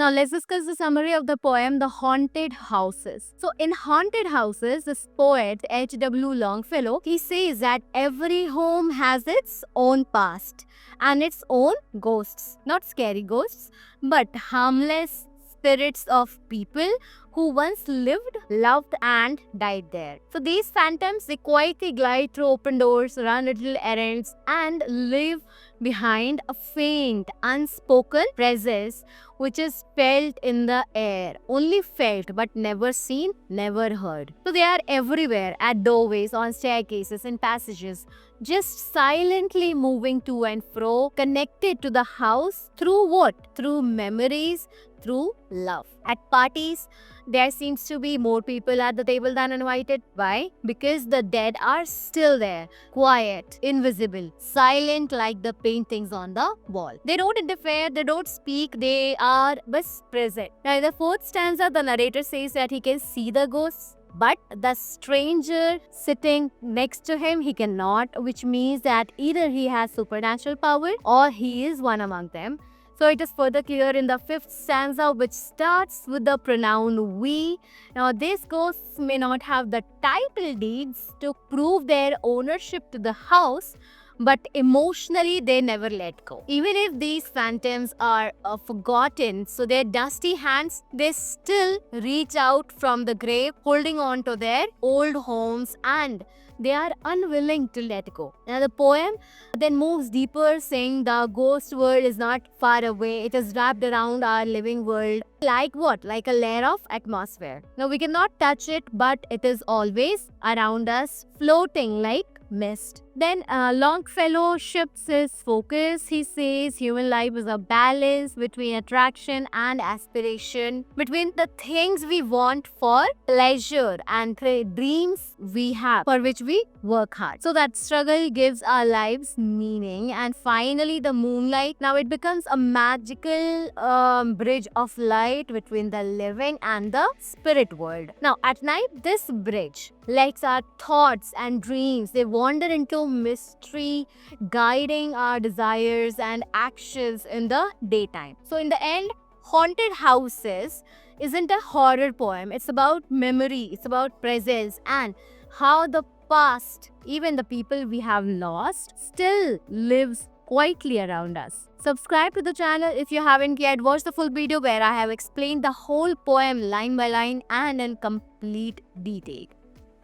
Now let's discuss the summary of the poem The Haunted Houses. So in Haunted Houses, this poet H.W. Longfellow, he says that every home has its own past and its own ghosts. Not scary ghosts, but harmless spirits of people who once lived, loved, and died there. So these phantoms, they quietly glide through open doors, run little errands, and leave behind a faint, unspoken presence which is felt in the air. Only felt, but never seen, never heard. So they are everywhere, at doorways, on staircases, in passages, just silently moving to and fro, connected to the house through what? Through memories, through love. At parties, there seems to be more people at the table than invited. Why? Because the dead are still there, quiet, invisible, silent like the paintings on the wall. They don't interfere, they don't speak, they are just present. Now, in the fourth stanza, the narrator says that he can see the ghosts, but the stranger sitting next to him, he cannot, which means that either he has supernatural power or he is one among them. So it is further clear in the fifth stanza, which starts with the pronoun we. Now these ghosts may not have the title deeds to prove their ownership to the house, but emotionally they never let go. Even if these phantoms are forgotten, so their dusty hands, they still reach out from the grave, holding on to their old homes, and they are unwilling to let go. Now the poem then moves deeper, saying the ghost world is not far away. It is wrapped around our living world. Like what? Like a layer of atmosphere. Now we cannot touch it, but it is always around us, floating like mist. Then Longfellow shifts his focus. He says human life is a balance between attraction and aspiration, between the things we want for pleasure and the dreams we have for which we work hard. So that struggle gives our lives meaning. And finally, the moonlight. Now it becomes a magical bridge of light between the living and the spirit world. Now at night, this bridge lets our thoughts and dreams, they wander into mystery, guiding our desires and actions in the daytime. So in the end, Haunted Houses isn't a horror poem. It's about memory, it's about presence, and how the past, even the people we have lost, still lives quietly around us. Subscribe to the channel if you haven't yet. Watch the full video where I have explained the whole poem line by line and in complete detail.